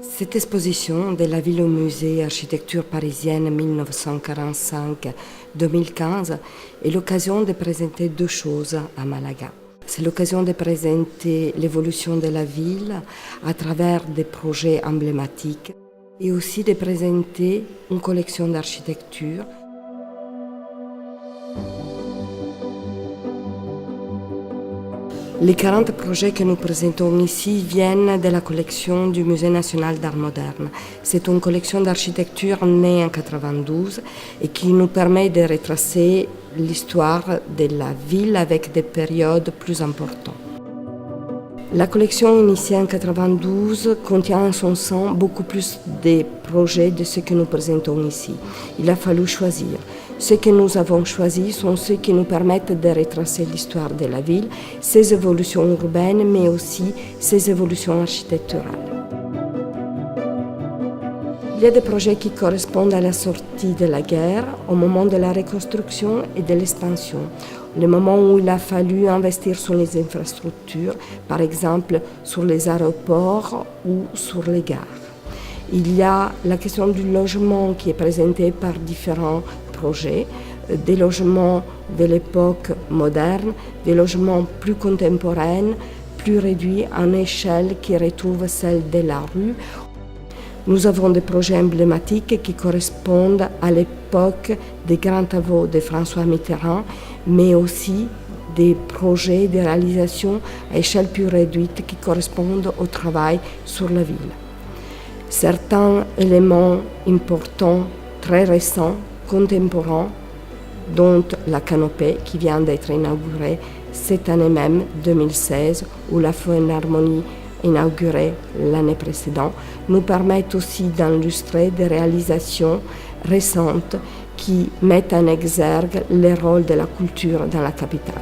Cette exposition de la ville au musée Architecture parisienne 1945-2015 est l'occasion de présenter deux choses à Malaga. C'est l'occasion de présenter l'évolution de la ville à travers des projets emblématiques et aussi de présenter une collection d'architecture. Les 40 projets que nous présentons ici viennent de la collection du Musée national d'art moderne. C'est une collection d'architecture née en 1992 et qui nous permet de retracer l'histoire de la ville avec des périodes plus importantes. La collection initiée en 1992 contient en son sein beaucoup plus de projets de ce que nous présentons ici. Il a fallu choisir. Ce que nous avons choisi sont ceux qui nous permettent de retracer l'histoire de la ville, ses évolutions urbaines, mais aussi ses évolutions architecturales. Il y a des projets qui correspondent à la sortie de la guerre, au moment de la reconstruction et de l'expansion, le moment où il a fallu investir sur les infrastructures, par exemple sur les aéroports ou sur les gares. Il y a la question du logement qui est présentée par différents projets, des logements de l'époque moderne, des logements plus contemporains, plus réduits en échelle qui retrouvent celle de la rue. Nous avons des projets emblématiques qui correspondent à l'époque des grands travaux de François Mitterrand, mais aussi des projets de réalisation à échelle plus réduite qui correspondent au travail sur la ville. Certains éléments importants, très récents, contemporains, dont la canopée qui vient d'être inaugurée cette année même, 2016, ou la Philharmonie inaugurée l'année précédente, nous permettent aussi d'illustrer des réalisations récentes qui mettent en exergue le rôle de la culture dans la capitale.